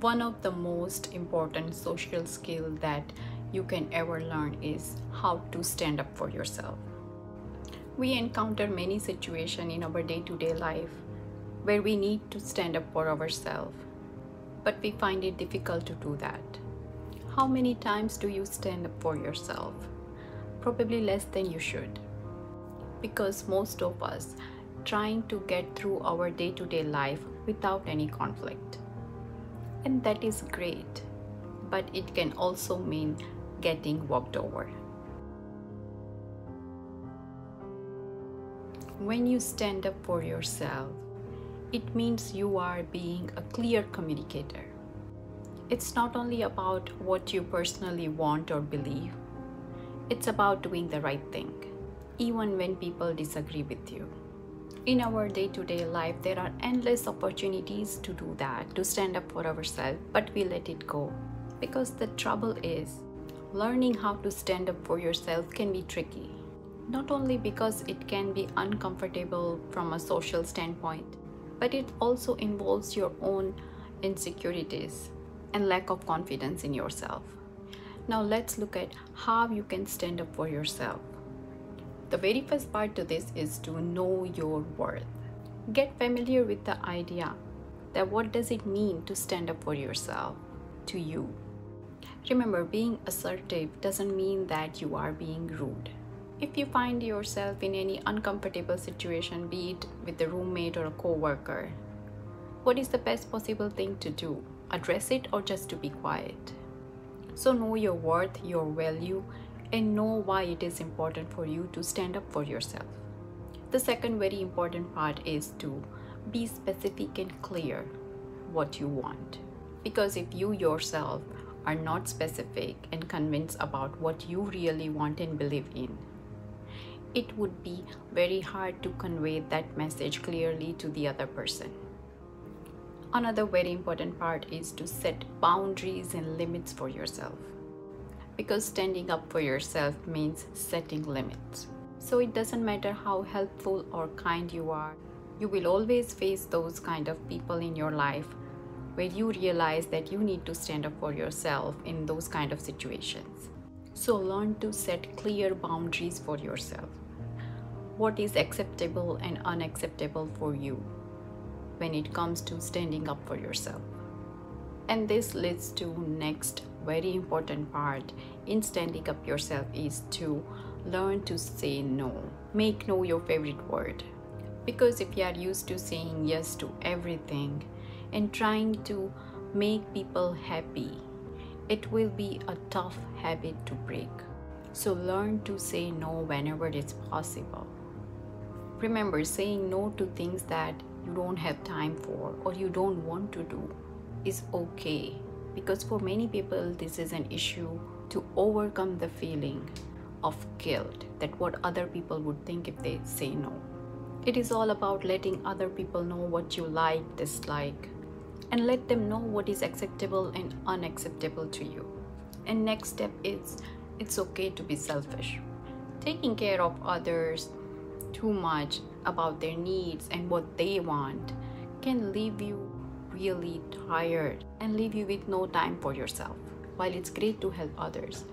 One of the most important social skills that you can ever learn is how to stand up for yourself. We encounter many situations in our day-to-day life where we need to stand up for ourselves, but we find it difficult to do that. How many times do you stand up for yourself? Probably less than you should, because most of us trying to get through our day-to-day life without any conflict. And that is great, but it can also mean getting walked over. When you stand up for yourself, it means you are being a clear communicator. It's not only about what you personally want or believe, it's about doing the right thing, even when people disagree with you. In our day-to-day life, there are endless opportunities to do that, to stand up for ourselves, but we let it go. Because the trouble is, learning how to stand up for yourself can be tricky. Not only because it can be uncomfortable from a social standpoint, but it also involves your own insecurities and lack of confidence in yourself. Now let's look at how you can stand up for yourself. The very first part to this is to know your worth. Get familiar with the idea that what does it mean to stand up for yourself, to you. Remember, being assertive doesn't mean that you are being rude. If you find yourself in any uncomfortable situation, be it with a roommate or a co-worker, what is the best possible thing to do? Address it or just to be quiet? So know your worth, your value, and know why it is important for you to stand up for yourself. The second very important part is to be specific and clear what you want. Because if you yourself are not specific and convinced about what you really want and believe in, it would be very hard to convey that message clearly to the other person. Another very important part is to set boundaries and limits for yourself. Because standing up for yourself means setting limits. So it doesn't matter how helpful or kind you are, you will always face those kind of people in your life where you realize that you need to stand up for yourself in those kind of situations. So learn to set clear boundaries for yourself. What is acceptable and unacceptable for you when it comes to standing up for yourself. And this leads to next very important part in standing up yourself is to learn to say no. Make no your favorite word. Because if you are used to saying yes to everything and trying to make people happy, it will be a tough habit to break. So learn to say no whenever it's possible. Remember, saying no to things that you don't have time for or you don't want to do is okay. Because for many people, this is an issue to overcome the feeling of guilt that what other people would think if they say no. It is all about letting other people know what you like, dislike, and let them know what is acceptable and unacceptable to you. And next step is, it's okay to be selfish. Taking care of others too much about their needs and what they want can leave you really tired and leave you with no time for yourself. While it's great to help others,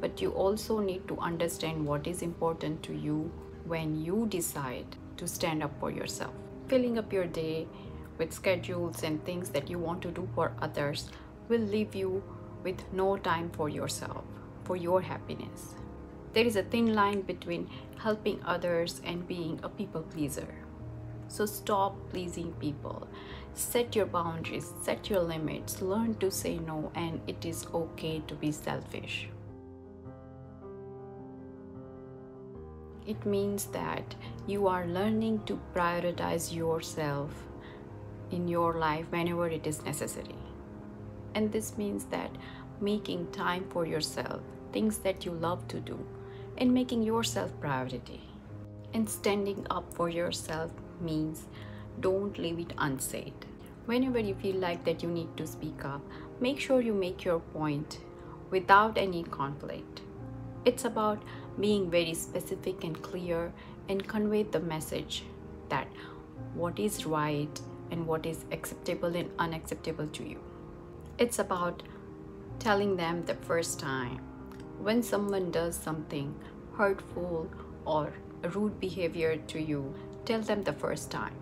but you also need to understand what is important to you when you decide to stand up for yourself. Filling up your day with schedules and things that you want to do for others will leave you with no time for yourself, for your happiness. There is a thin line between helping others and being a people pleaser. So stop pleasing people. Set your boundaries, set your limits, learn to say no, and it is okay to be selfish. It means that you are learning to prioritize yourself in your life whenever it is necessary. And this means that making time for yourself, things that you love to do, and making yourself priority. And standing up for yourself means don't leave it unsaid. Whenever you feel like that you need to speak up, make sure you make your point without any conflict. It's about being very specific and clear and convey the message that what is right and what is acceptable and unacceptable to you. It's about telling them the first time. When someone does something hurtful or rude behavior to you, tell them the first time.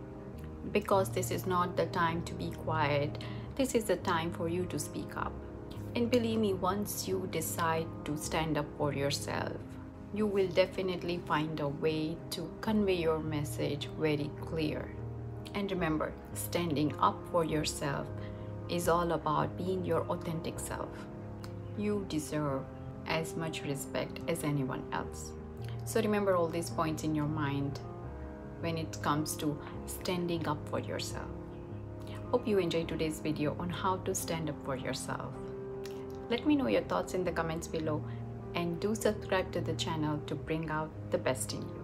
Because this is not the time to be quiet, this is the time for you to speak up. And believe me, once you decide to stand up for yourself, you will definitely find a way to convey your message very clear. And remember, standing up for yourself is all about being your authentic self. You deserve as much respect as anyone else. So remember all these points in your mind when it comes to standing up for yourself. Hope you enjoyed today's video on how to stand up for yourself. Let me know your thoughts in the comments below, and do subscribe to the channel to bring out the best in you.